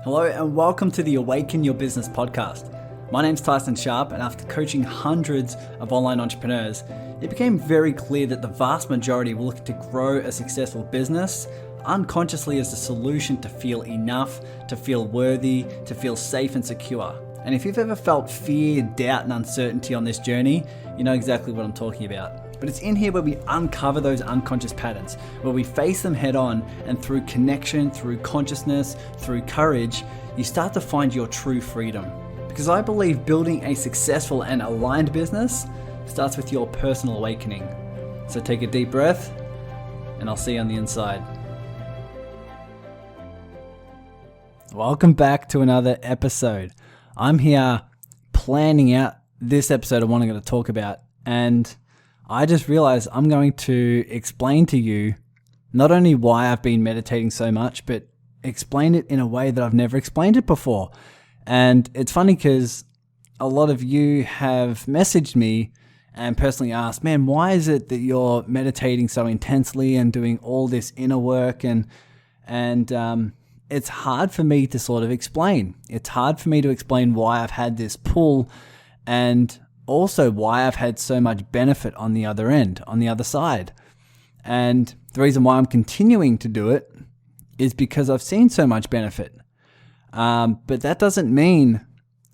Hello and welcome to the Awaken Your Business podcast. My name's Tyson Sharp, and after coaching hundreds of online entrepreneurs, it became very clear that the vast majority will look to grow a successful business unconsciously as a solution to feel enough, to feel worthy, to feel safe and secure. And if you've ever felt fear, doubt and uncertainty on this journey, you know exactly what I'm talking about. But it's in here where we uncover those unconscious patterns, where we face them head on, and through connection, through consciousness, through courage, you start to find your true freedom. Because I believe building a successful and aligned business starts with your personal awakening. So take a deep breath, and I'll see you on the inside. Welcome back to another episode. I'm here planning out this episode of what I'm going to talk about, and I just realized I'm going to explain to you not only why I've been meditating so much, but explain it in a way that I've never explained it before. And it's funny because a lot of you have messaged me and personally asked, man, why is it that you're meditating so intensely and doing all this inner work? And it's hard for me to sort of explain. It's hard for me to explain why I've had this pull, and also why I've had so much benefit on the other end, on the other side. And the reason why I'm continuing to do it is because I've seen so much benefit. But that doesn't mean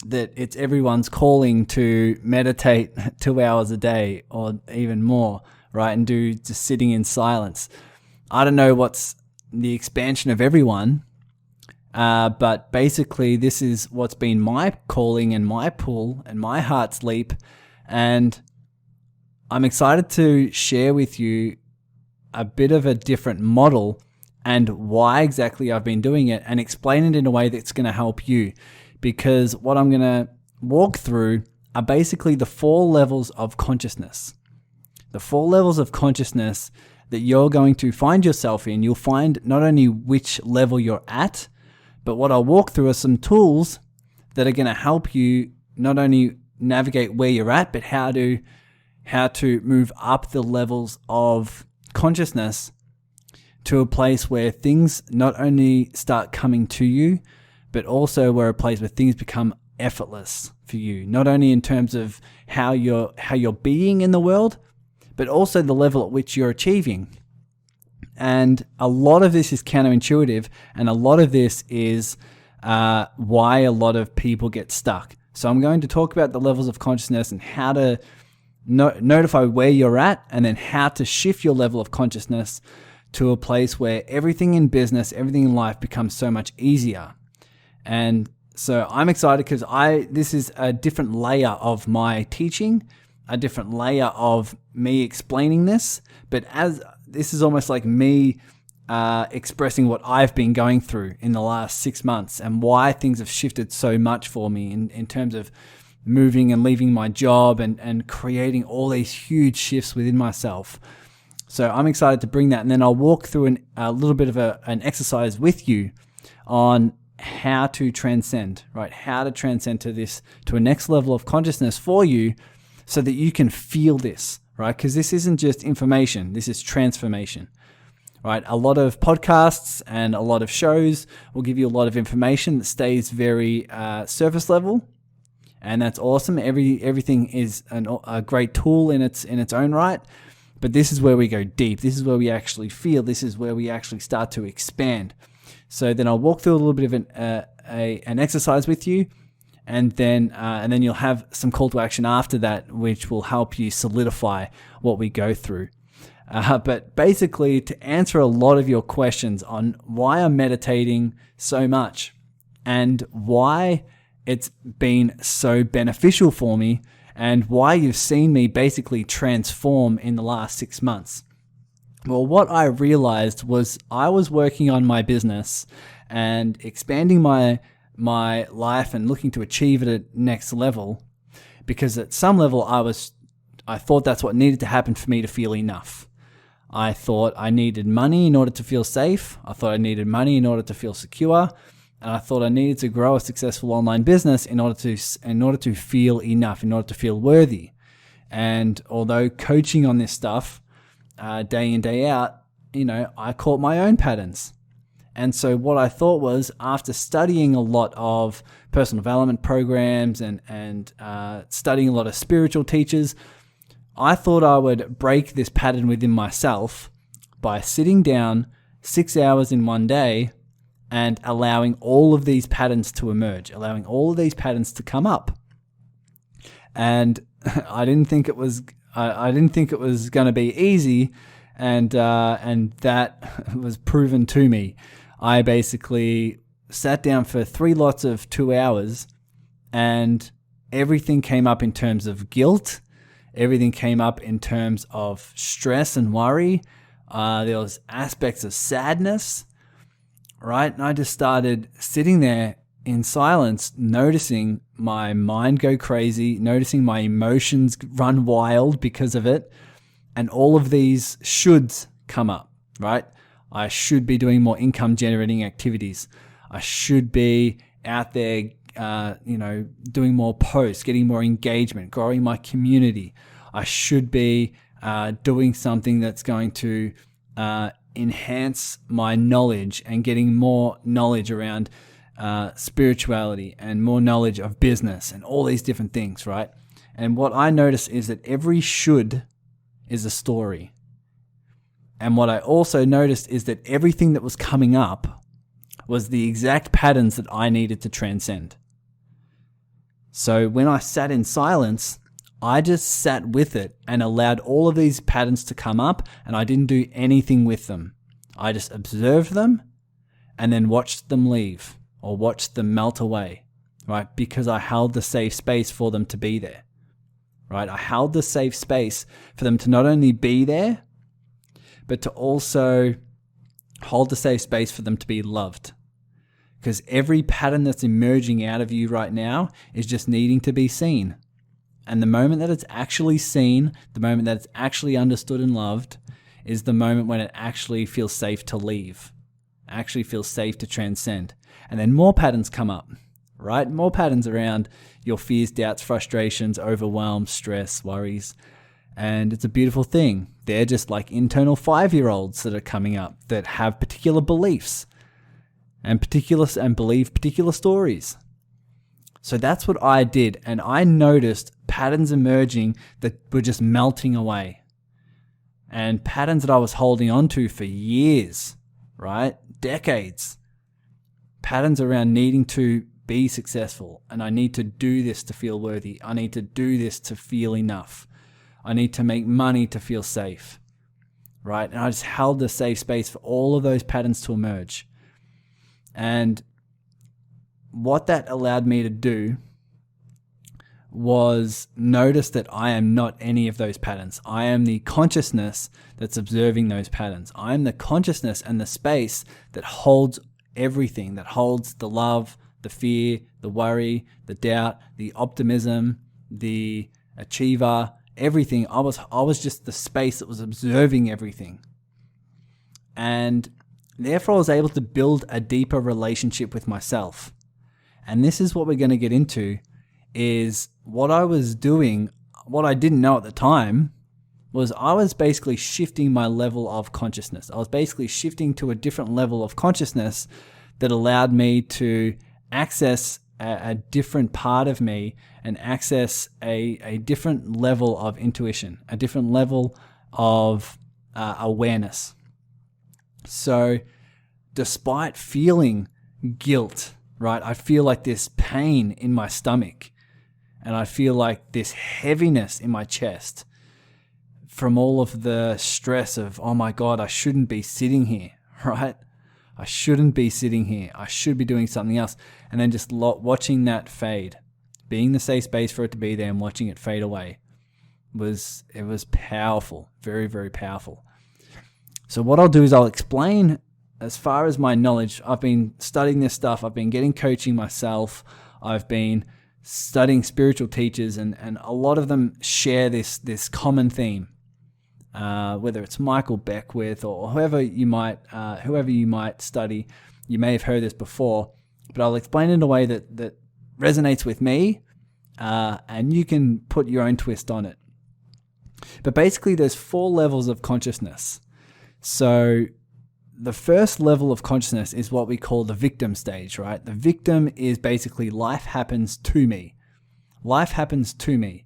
that it's everyone's calling to meditate 2 hours a day or even more, right? And do just sitting in silence. I don't know what's the expansion of everyone, but basically this is what's been my calling and my pull and my heart's leap. And I'm excited to share with you a bit of a different model and why exactly I've been doing it, and explain it in a way that's going to help you. Because what I'm going to walk through are basically the 4 levels of consciousness. The 4 levels of consciousness that you're going to find yourself in. You'll find not only which level you're at, but what I'll walk through are some tools that are going to help you not only navigate where you're at, but how to move up the levels of consciousness to a place where things not only start coming to you, but also where a place where things become effortless for you. Not only in terms of how you're being in the world, but also the level at which you're achieving. And a lot of this is counterintuitive, and a lot of this is why a lot of people get stuck. So I'm going to talk about the levels of consciousness and how to notify where you're at, and then how to shift your level of consciousness to a place where everything in business, everything in life becomes so much easier. And so I'm excited because this is a different layer of my teaching, a different layer of me explaining this, but as this is almost like me expressing what I've been going through in the last 6 months and why things have shifted so much for me in terms of moving and leaving my job and creating all these huge shifts within myself. So I'm excited to bring that, and then I'll walk through a little bit of an exercise with you on how to transcend, right? How to transcend to a next level of consciousness for you, so that you can feel this, right? Because this isn't just information, this is transformation, right? A lot of podcasts and a lot of shows will give you a lot of information that stays very surface level, and that's awesome. Everything is a great tool in its own right, but this is where we go deep. This is where we actually feel. This is where we actually start to expand. So then I'll walk through a little bit of an exercise with you, and then you'll have some call to action after that, which will help you solidify what we go through. But basically, to answer a lot of your questions on why I'm meditating so much and why it's been so beneficial for me, and why you've seen me basically transform in the last 6 months. Well, what I realized was I was working on my business and expanding my life and looking to achieve it at next level, because at some level I thought that's what needed to happen for me to feel enough. I thought I needed money in order to feel safe. I thought I needed money in order to feel secure. And I thought I needed to grow a successful online business in order to feel enough, in order to feel worthy. And although coaching on this stuff day in, day out, I caught my own patterns. And so what I thought was, after studying a lot of personal development programs and studying a lot of spiritual teachers, I thought I would break this pattern within myself by sitting down 6 hours in one day and allowing all of these patterns to emerge, allowing all of these patterns to come up. And I didn't think it was going to be easy, and that was proven to me. I basically sat down for 3 lots of 2 hours, and everything came up in terms of guilt. Everything came up in terms of stress and worry. There was aspects of sadness, right? And I just started sitting there in silence, noticing my mind go crazy, noticing my emotions run wild because of it. And all of these shoulds come up, right? I should be doing more income generating activities. I should be out there, doing more posts, getting more engagement, growing my community. I should be doing something that's going to enhance my knowledge and getting more knowledge around spirituality and more knowledge of business and all these different things, right? And what I notice is that every should is a story. And what I also noticed is that everything that was coming up was the exact patterns that I needed to transcend. So when I sat in silence, I just sat with it and allowed all of these patterns to come up, and I didn't do anything with them. I just observed them and then watched them leave or watched them melt away, right? Because I held the safe space for them to be there, right? I held the safe space for them to not only be there, but to also hold the safe space for them to be loved. Because every pattern that's emerging out of you right now is just needing to be seen. And the moment that it's actually seen, the moment that it's actually understood and loved, is the moment when it actually feels safe to leave, actually feels safe to transcend. And then more patterns come up, right? More patterns around your fears, doubts, frustrations, overwhelm, stress, worries. And it's a beautiful thing. They're just like internal 5-year-olds that are coming up that have particular beliefs and believe particular stories. So that's what I did. And I noticed patterns emerging that were just melting away. And patterns that I was holding on to for years, right? Decades. Patterns around needing to be successful. And I need to do this to feel worthy. I need to do this to feel enough. I need to make money to feel safe, right? And I just held the safe space for all of those patterns to emerge. And what that allowed me to do was notice that I am not any of those patterns. I am the consciousness that's observing those patterns. I am the consciousness and the space that holds everything, that holds the love, the fear, the worry, the doubt, the optimism, the achiever, everything. I was just the space that was observing everything. And therefore I was able to build a deeper relationship with myself. And this is what we're going to get into, is what I was doing, what I didn't know at the time, was I was basically shifting my level of consciousness. I was basically shifting to a different level of consciousness that allowed me to access a different part of me and access a different level of intuition, a different level of awareness. So despite feeling guilt, right, I feel like this pain in my stomach and I feel like this heaviness in my chest from all of the stress of, oh my God, I shouldn't be sitting here, right? I shouldn't be sitting here. I should be doing something else. And then just watching that fade, being the safe space for it to be there and watching it fade away was powerful, very, very powerful. So what I'll do is I'll explain as far as my knowledge. I've been studying this stuff. I've been getting coaching myself. I've been studying spiritual teachers, and a lot of them share this common theme. Whether it's Michael Beckwith or whoever you might study, you may have heard this before, but I'll explain it in a way that resonates with me, and you can put your own twist on it. But basically, there's 4 levels of consciousness. So the first level of consciousness is what we call the victim stage, right? The victim is basically life happens to me. Life happens to me,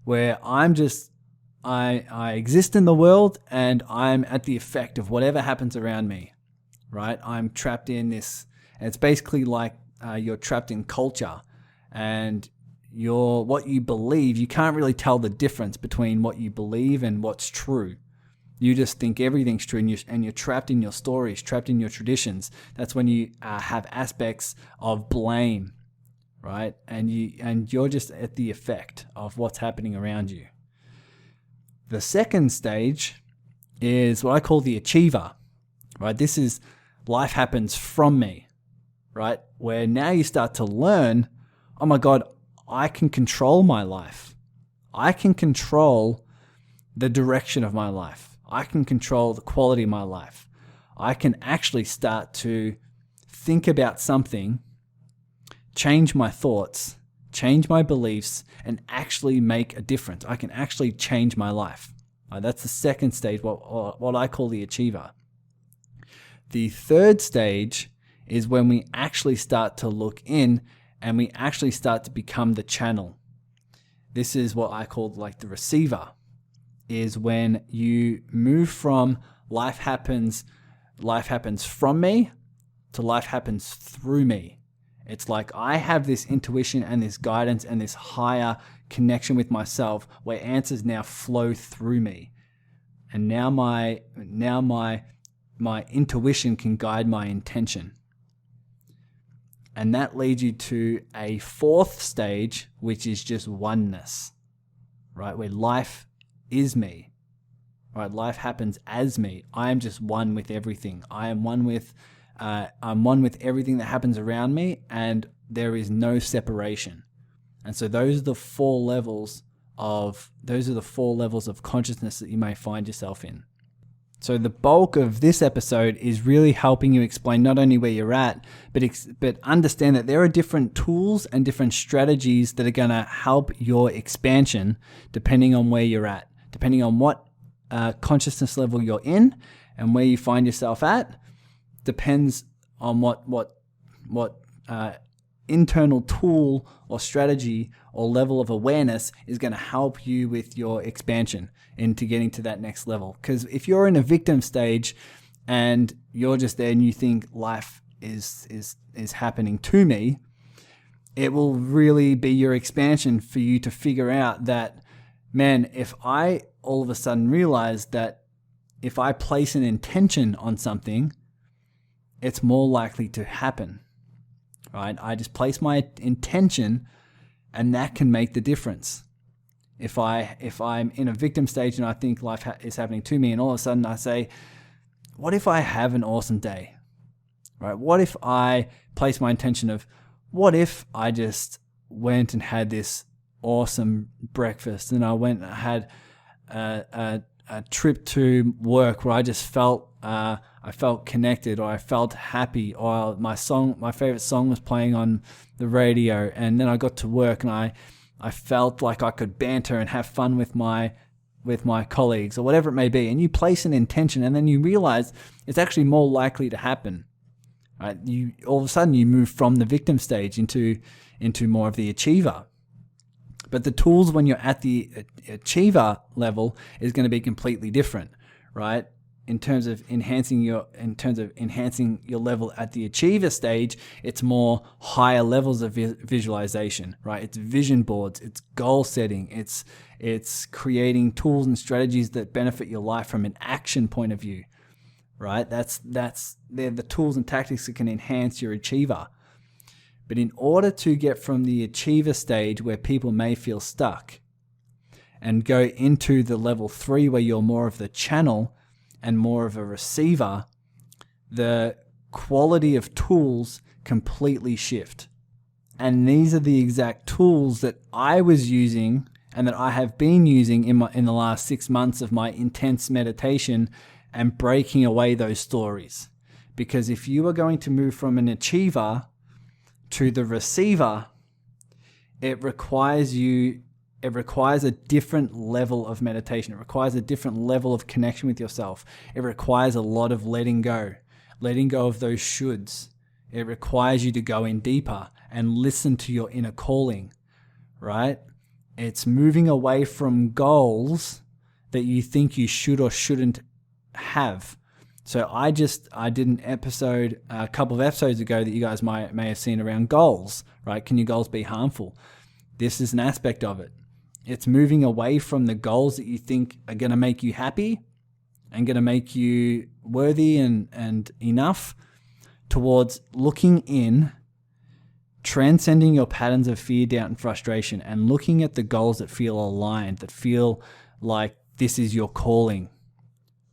where I exist in the world and I'm at the effect of whatever happens around me, right? I'm trapped in this, and it's basically like you're trapped in culture, and what you believe, you can't really tell the difference between what you believe and what's true. You just think everything's true, and you're trapped in your stories, trapped in your traditions. That's when you have aspects of blame, right? And you're just at the effect of what's happening around you. The second stage is what I call the achiever, right? This is life happens from me, right? Where now you start to learn, oh my God, I can control my life. I can control the direction of my life. I can control the quality of my life. I can actually start to think about something, change my thoughts, change my beliefs, and actually make a difference. I can actually change my life. That's the second stage, what I call the achiever. The third stage is when we actually start to look in and we actually start to become the channel. This is what I call like the receiver, is when you move from life happens from me to life happens through me. It's like I have this intuition and this guidance and this higher connection with myself where answers now flow through me. And now my intuition can guide my intention. And that leads you to a fourth stage, which is just oneness, right? Where life is me, right? Life happens as me. I am just one with everything. I'm one with everything that happens around me, and there is no separation. And so those are the four levels of consciousness that you may find yourself in. So the bulk of this episode is really helping you explain not only where you're at, but understand that there are different tools and different strategies that are going to help your expansion depending on where you're at, depending on what consciousness level you're in and where you find yourself at. Depends on what internal tool or strategy or level of awareness is going to help you with your expansion into getting to that next level. Because if you're in a victim stage and you're just there and you think life is happening to me, it will really be your expansion for you to figure out that, man, if I all of a sudden realize that if I place an intention on something, it's more likely to happen, right? I just place my intention and that can make the difference. If I'm in a victim stage and I think life is happening to me and all of a sudden I say, what if I have an awesome day, right? What if I place my intention of, what if I just went and had this awesome breakfast and I went and had a trip to work where I just felt I felt connected, or I felt happy, or my favorite song was playing on the radio, and then I got to work and I felt like I could banter and have fun with my colleagues or whatever it may be. And you place an intention and then you realize it's actually more likely to happen, right? You all of a sudden you move from the victim stage into more of the achiever. But the tools when you're at the achiever level is going to be completely different, right? In terms of enhancing your level at the achiever stage, it's more higher levels of visualization, right? It's vision boards, it's goal setting, it's creating tools and strategies that benefit your life from an action point of view, right? They're the tools and tactics that can enhance your achiever. But in order to get from the achiever stage where people may feel stuck and go into the level 3 where you're more of the channel and more of a receiver, the quality of tools completely shift. And these are the exact tools that I was using and that I have been using in the last 6 months of my intense meditation and breaking away those stories. Because if you are going to move from an achiever to the receiver, it requires you It requires a different level of meditation. It requires a different level of connection with yourself. It requires a lot of letting go of those shoulds. It requires you to go in deeper and listen to your inner calling, right? It's moving away from goals that you think you should or shouldn't have. So I did an episode a couple of episodes ago that you guys may have seen around goals, right? Can your goals be harmful? This is an aspect of it. It's moving away from the goals that you think are going to make you happy and going to make you worthy and enough, towards looking in, transcending your patterns of fear, doubt, and frustration, and looking at the goals that feel aligned, that feel like this is your calling,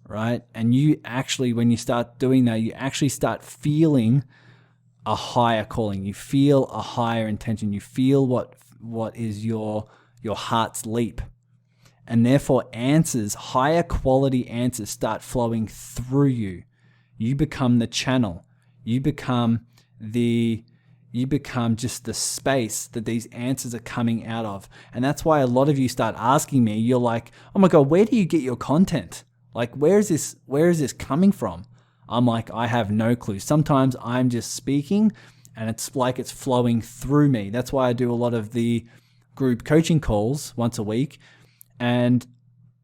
right? And you actually, when you start doing that, you actually start feeling a higher calling. You feel a higher intention. You feel what is your heart's leap. And therefore answers, higher quality answers, start flowing through you. You become the channel. You become just the space that these answers are coming out of. And that's why a lot of you start asking me, you're like, oh my God, where do you get your content? Like, where is this coming from? I'm like, I have no clue. Sometimes I'm just speaking and it's like it's flowing through me. That's why I do a lot of the group coaching calls once a week. And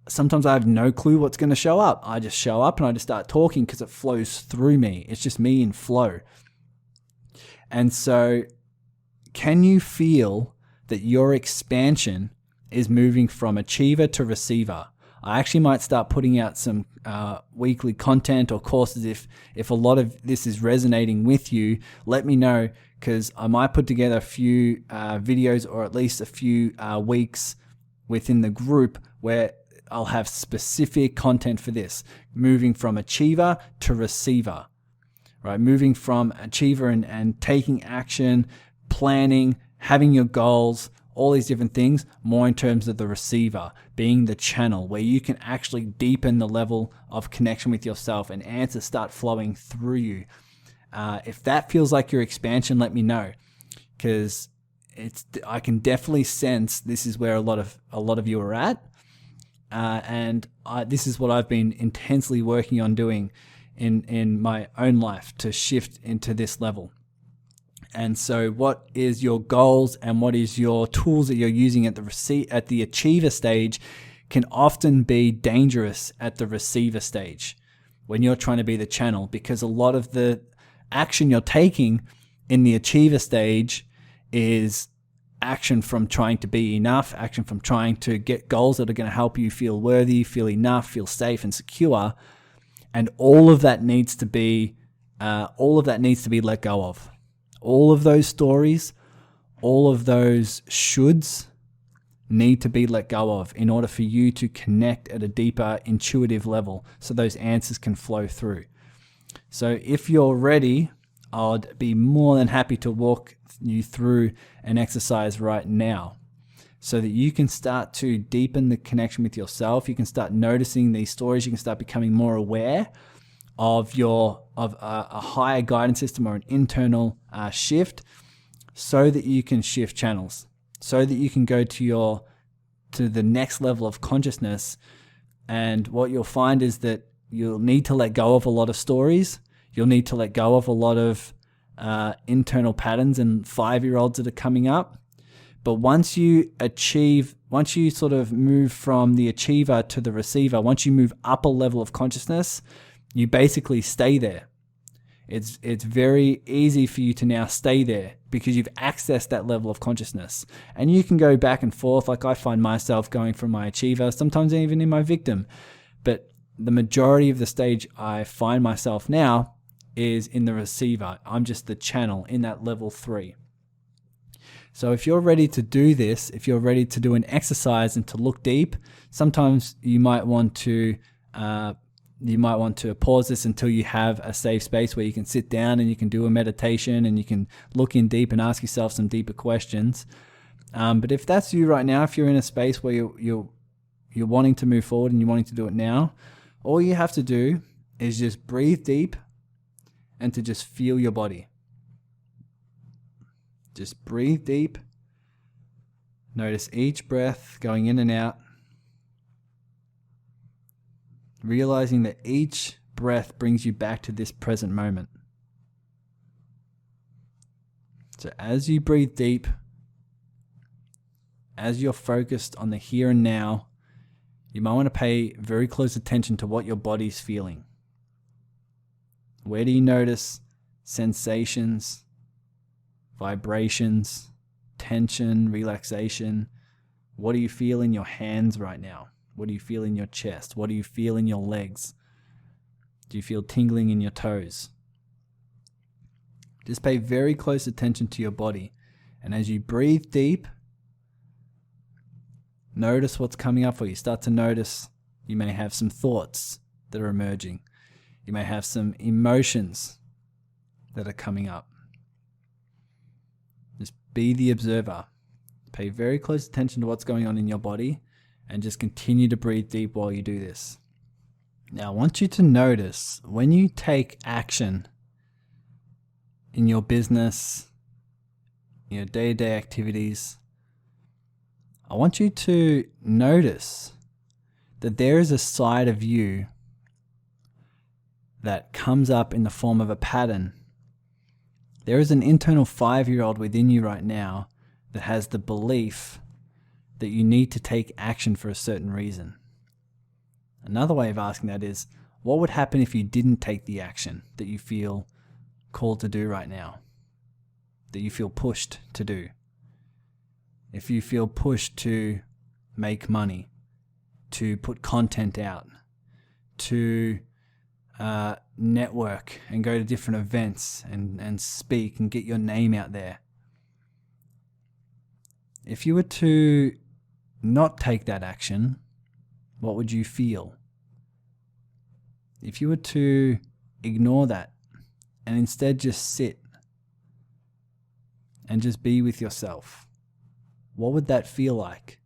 sometimes I have no clue what's going to show up. I just show up and I just start talking because it flows through me. It's just me in flow. And so can you feel that your expansion is moving from achiever to receiver? I actually might start putting out some weekly content or courses if a lot of this is resonating with you. Let me know, because I might put together a few videos, or at least a few weeks within the group where I'll have specific content for this, moving from achiever to receiver, right? Moving from achiever and taking action, planning, having your goals, all these different things, more in terms of the receiver, being the channel where you can actually deepen the level of connection with yourself and answers start flowing through you. If that feels like your expansion, let me know, because I can definitely sense this is where a lot of you are at, and this is what I've been intensely working on doing in my own life to shift into this level. And so what is your goals and what is your tools that you're using at the achiever stage can often be dangerous at the receiver stage when you're trying to be the channel, because a lot of the action you're taking in the achiever stage is action from trying to be enough, action from trying to get goals that are going to help you feel worthy, feel enough, feel safe and secure. And all of that needs to be let go of. All of those stories, all of those shoulds need to be let go of in order for you to connect at a deeper intuitive level so those answers can flow through. So if you're ready, I'd be more than happy to walk you through an exercise right now so that you can start to deepen the connection with yourself. You can start noticing these stories. You can start becoming more aware of a higher guidance system or an internal shift, so that you can shift channels, so that you can go to the next level of consciousness. And what you'll find is that you'll need to let go of a lot of stories. You'll need to let go of a lot of internal patterns and 5-year-olds that are coming up. But once you sort of move from the achiever to the receiver, once you move up a level of consciousness, you basically stay there. It's very easy for you to now stay there because you've accessed that level of consciousness. And you can go back and forth. Like I find myself going from my achiever, sometimes even in my victim. But the majority of the stage I find myself now is in the receiver. I'm just the channel in that level 3. So if you're ready to do this, if you're ready to do an exercise and to look deep, sometimes you might want to pause this until you have a safe space where you can sit down and you can do a meditation and you can look in deep and ask yourself some deeper questions. But if that's you right now, if you're in a space where you're wanting to move forward and you're wanting to do it now, all you have to do is just breathe deep and to just feel your body. Just breathe deep. Notice each breath going in and out. Realizing that each breath brings you back to this present moment. So as you breathe deep, as you're focused on the here and now, you might want to pay very close attention to what your body's feeling. Where do you notice sensations, vibrations, tension, relaxation? What do you feel in your hands right now? What do you feel in your chest? What do you feel in your legs? Do you feel tingling in your toes? Just pay very close attention to your body. And as you breathe deep, notice what's coming up for you. Start to notice you may have some thoughts that are emerging. You may have some emotions that are coming up. Just be the observer. Pay very close attention to what's going on in your body and just continue to breathe deep while you do this. Now, I want you to notice when you take action in your business, your day-to-day activities, I want you to notice that there is a side of you that comes up in the form of a pattern. There is an internal 5-year-old within you right now that has the belief that you need to take action for a certain reason. Another way of asking that is, what would happen if you didn't take the action that you feel called to do right now, that you feel pushed to do? If you feel pushed to make money, to put content out, to network and go to different events and speak and get your name out there. If you were to not take that action, what would you feel? If you were to ignore that and instead just sit and just be with yourself, what would that feel like?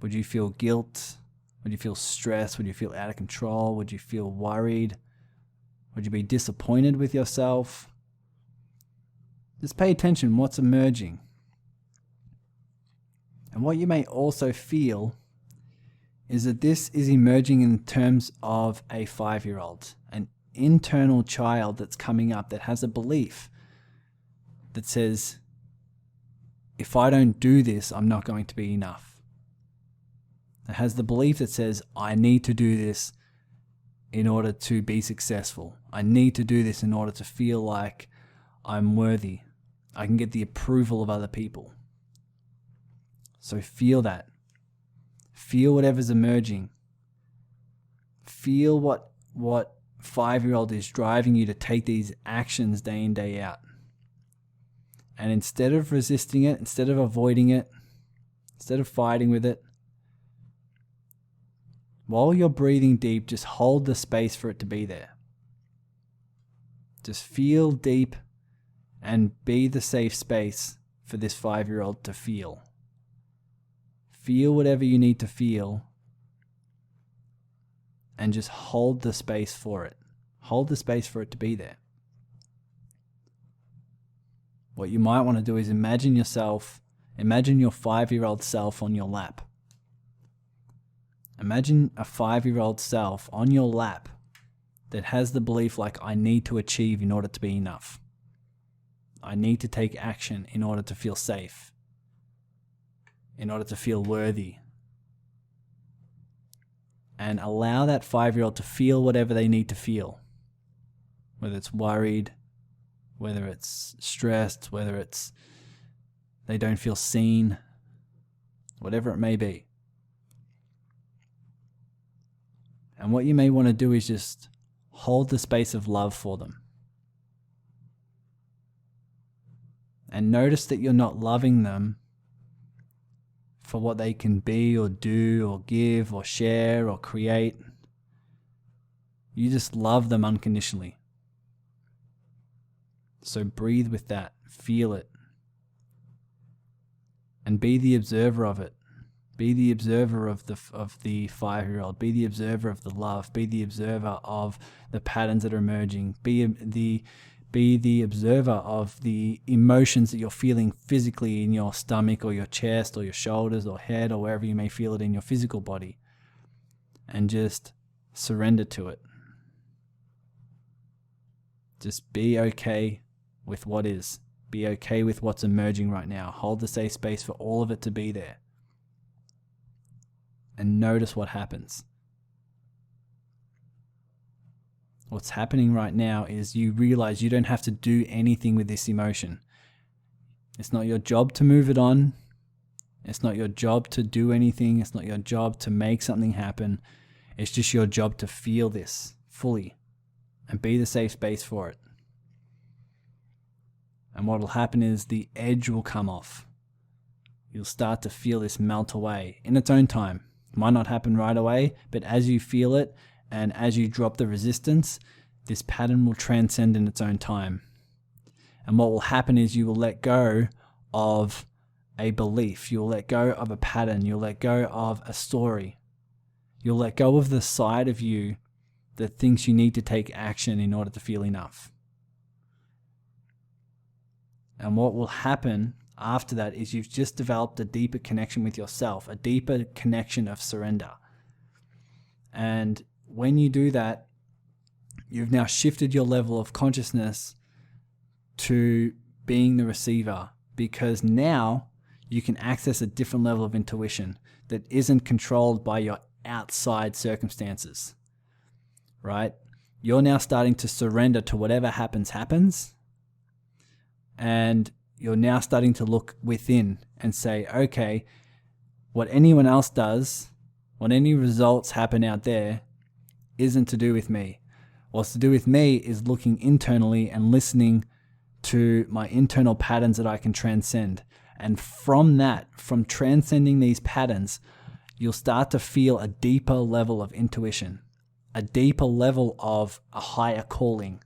Would you feel guilt? Would you feel stressed? Would you feel out of control? Would you feel worried? Would you be disappointed with yourself? Just pay attention what's emerging. And what you may also feel is that this is emerging in terms of a 5-year-old, an internal child that's coming up that has a belief that says, if I don't do this, I'm not going to be enough. It has the belief that says, I need to do this in order to be successful. I need to do this in order to feel like I'm worthy. I can get the approval of other people. So feel that. Feel whatever's emerging. Feel what 5-year-old is driving you to take these actions day in, day out. And instead of resisting it, instead of avoiding it, instead of fighting with it, while you're breathing deep, just hold the space for it to be there. Just feel deep and be the safe space for this 5-year-old to feel. Feel whatever you need to feel and just hold the space for it. Hold the space for it to be there. What you might want to do is imagine your 5-year-old self on your lap. Imagine a 5-year-old self on your lap that has the belief like, I need to achieve in order to be enough. I need to take action in order to feel safe, in order to feel worthy. And allow that 5-year-old to feel whatever they need to feel. Whether it's worried, whether it's stressed, whether it's they don't feel seen, whatever it may be. And what you may want to do is just hold the space of love for them. And notice that you're not loving them for what they can be or do or give or share or create. You just love them unconditionally. So breathe with that, feel it, and be the observer of it. Be the observer of the 5-year-old. Be the observer of the love. Be the observer of the patterns that are emerging. Be Be the observer of the emotions that you're feeling physically in your stomach or your chest or your shoulders or head or wherever you may feel it in your physical body. And just surrender to it. Just be okay with what is. Be okay with what's emerging right now. Hold the safe space for all of it to be there. And notice what happens. What's happening right now is you realize you don't have to do anything with this emotion. It's not your job to move it on. It's not your job to do anything. It's not your job to make something happen. It's just your job to feel this fully and be the safe space for it. And what will happen is the edge will come off. You'll start to feel this melt away in its own time. It might not happen right away, but as you feel it, and as you drop the resistance, this pattern will transcend in its own time. And what will happen is you will let go of a belief. You'll let go of a pattern. You'll let go of a story. You'll let go of the side of you that thinks you need to take action in order to feel enough. And what will happen after that is you've just developed a deeper connection with yourself, a deeper connection of surrender. And when you do that, you've now shifted your level of consciousness to being the receiver, because now you can access a different level of intuition that isn't controlled by your outside circumstances, right? You're now starting to surrender to whatever happens, and you're now starting to look within and say, okay, what anyone else does, what any results happen out there, isn't to do with me. What's to do with me is looking internally and listening to my internal patterns that I can transcend. And from that, from transcending these patterns, you'll start to feel a deeper level of intuition, a deeper level of a higher calling,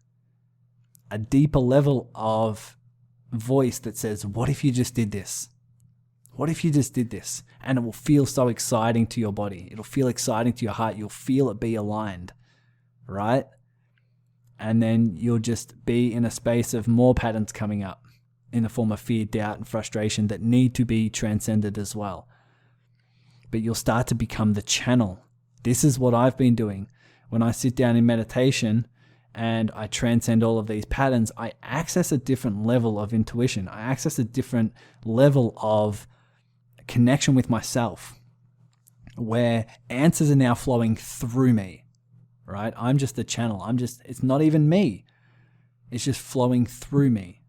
a deeper level of voice that says, what if you just did this? What if you just did this? And it will feel so exciting to your body. It'll feel exciting to your heart. You'll feel it be aligned, right? And then you'll just be in a space of more patterns coming up in the form of fear, doubt, and frustration that need to be transcended as well. But you'll start to become the channel. This is what I've been doing. When I sit down in meditation and I transcend all of these patterns, I access a different level of intuition. I access a different level of connection with myself, where answers are now flowing through me, right? I'm just the channel. It's not even me. It's just flowing through me.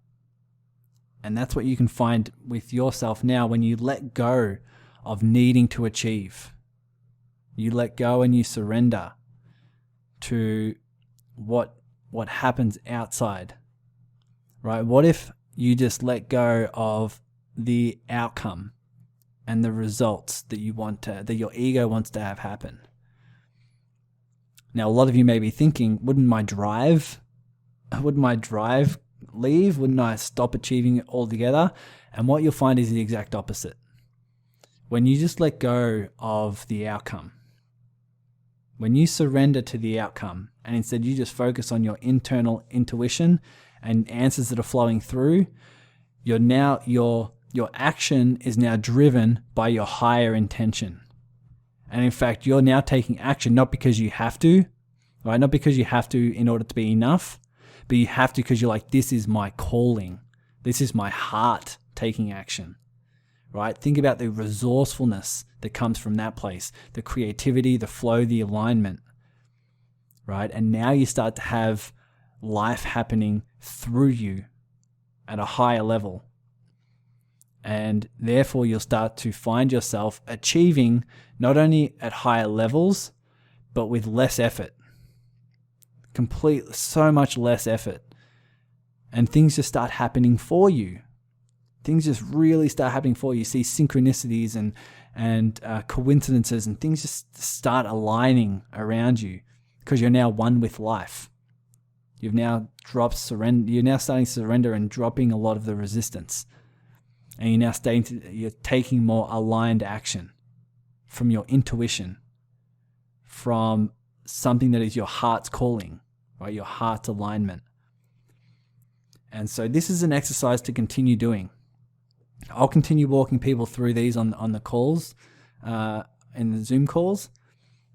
And that's what you can find with yourself now when you let go of needing to achieve. You let go and you surrender to what happens outside, right? What if you just let go of the outcome and the results that your ego wants to have happen? Now, a lot of you may be thinking, wouldn't my drive leave? Wouldn't I stop achieving it altogether? And what you'll find is the exact opposite. When you just let go of the outcome, when you surrender to the outcome, and instead you just focus on your internal intuition and answers that are flowing through, your action is now driven by your higher intention. And in fact, you're now taking action not because you have to, right? Not because you have to in order to be enough, but you have to because you're like, this is my calling. This is my heart taking action, right? Think about the resourcefulness that comes from that place, the creativity, the flow, the alignment, right? And now you start to have life happening through you at a higher level. And therefore you'll start to find yourself achieving not only at higher levels, but with less effort. So much less effort. And things just start happening for you. Things just really start happening for you. You see synchronicities and coincidences, and things just start aligning around you because you're now one with life. You've now you're now starting to surrender and dropping a lot of the resistance. And you're taking more aligned action from your intuition, from something that is your heart's calling, right? Your heart's alignment. And so this is an exercise to continue doing. I'll continue walking people through these on the calls, in the Zoom calls,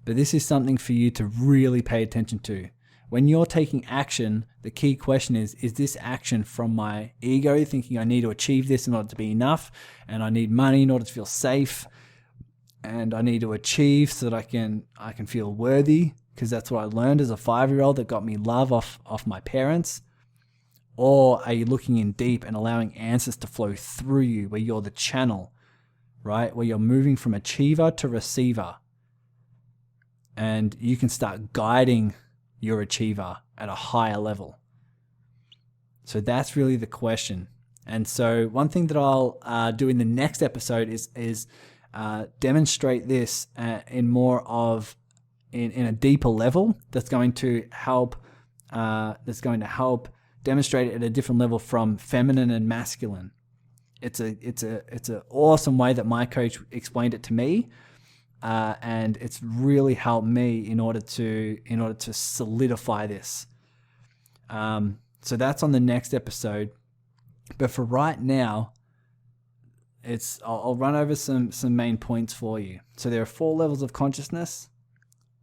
but this is something for you to really pay attention to. When you're taking action, the key question is this action from my ego, thinking I need to achieve this in order to be enough, and I need money in order to feel safe, and I need to achieve so that I can feel worthy, because that's what I learned as a 5-year-old that got me love off my parents? Or are you looking in deep and allowing answers to flow through you, where you're the channel, right? Where you're moving from achiever to receiver, and you can start guiding your achiever at a higher level. So that's really the question. And so one thing that I'll do in the next episode is demonstrate this in more of in a deeper level. That's going to help demonstrate it at a different level from feminine and masculine. It's an awesome way that my coach explained it to me. And it's really helped me in order to solidify this. So that's on the next episode. But for right now, I'll run over some main points for you. So there are 4 levels of consciousness,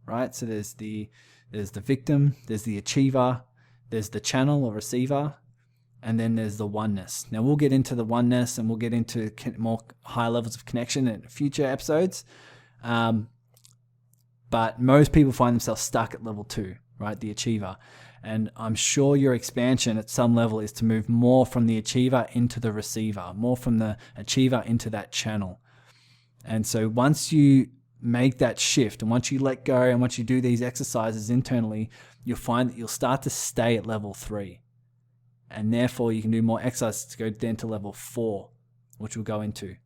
right? So there's the victim, there's the achiever, there's the channel or receiver, and then there's the oneness. Now we'll get into the oneness and we'll get into more high levels of connection in future episodes. But most people find themselves stuck at level 2, right? The achiever. And I'm sure your expansion at some level is to move more from the achiever into the receiver, more from the achiever into that channel. And so once you make that shift and once you let go and once you do these exercises internally, you'll find that you'll start to stay at level 3. And therefore you can do more exercises to go then to level 4, which we'll go into.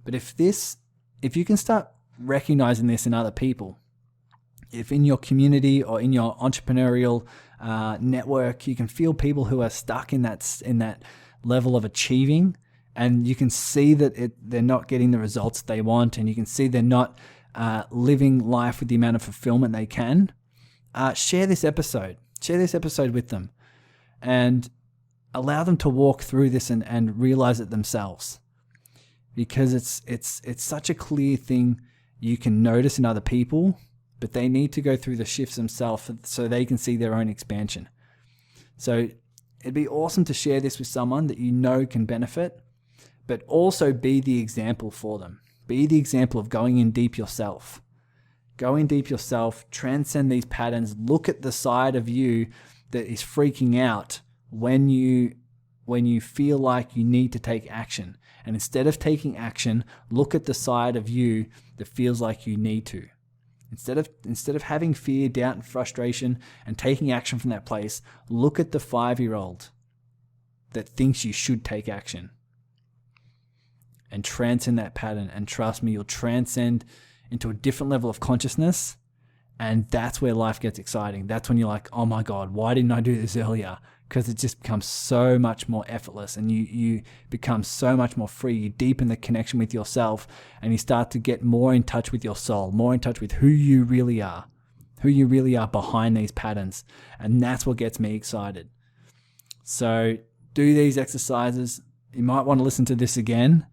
But if you can start recognizing this in other people, if in your community or in your entrepreneurial network, you can feel people who are stuck in that level of achieving, and you can see that they're not getting the results they want, and you can see they're not living life with the amount of fulfillment they can, share this episode with them and allow them to walk through this and realize it themselves, because it's such a clear thing you can notice in other people, but they need to go through the shifts themselves so they can see their own expansion. So it'd be awesome to share this with someone that you know can benefit, but also be the example for them. Be the example of going in deep yourself. Go in deep yourself, transcend these patterns, look at the side of you that is freaking out when you feel like you need to take action. And instead of taking action, look at the side of you that feels like you need to. Instead of having fear, doubt, and frustration and taking action from that place, look at the 5-year-old that thinks you should take action. And transcend that pattern. And trust me, you'll transcend into a different level of consciousness. And that's where life gets exciting. That's when you're like, oh my God, why didn't I do this earlier? Because it just becomes so much more effortless, and you become so much more free. You deepen the connection with yourself, and you start to get more in touch with your soul, more in touch with who you really are behind these patterns. And that's what gets me excited. So do these exercises. You might want to listen to this again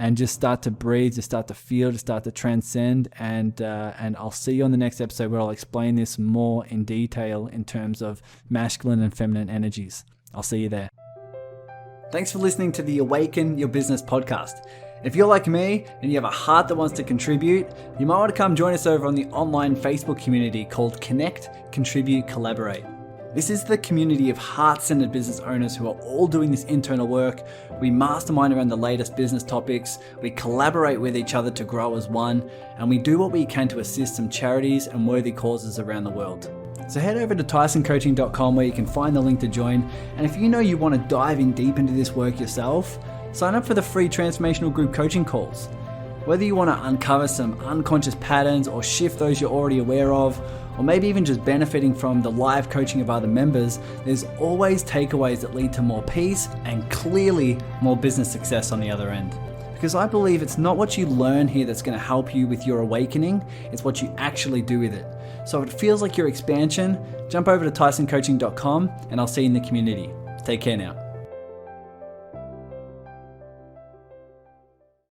and just start to breathe, just start to feel, just start to transcend. And I'll see you on the next episode where I'll explain this more in detail in terms of masculine and feminine energies. I'll see you there. Thanks for listening to the Awaken Your Business podcast. If you're like me and you have a heart that wants to contribute, you might want to come join us over on the online Facebook community called Connect, Contribute, Collaborate. This is the community of heart-centered business owners who are all doing this internal work. We mastermind around the latest business topics, we collaborate with each other to grow as one, and we do what we can to assist some charities and worthy causes around the world. So head over to tysoncoaching.com where you can find the link to join. And if you know you want to dive in deep into this work yourself, sign up for the free transformational group coaching calls. Whether you want to uncover some unconscious patterns or shift those you're already aware of, or maybe even just benefiting from the live coaching of other members, there's always takeaways that lead to more peace and clearly more business success on the other end. Because I believe it's not what you learn here that's going to help you with your awakening, it's what you actually do with it. So if it feels like your expansion, jump over to tysoncoaching.com and I'll see you in the community. Take care now.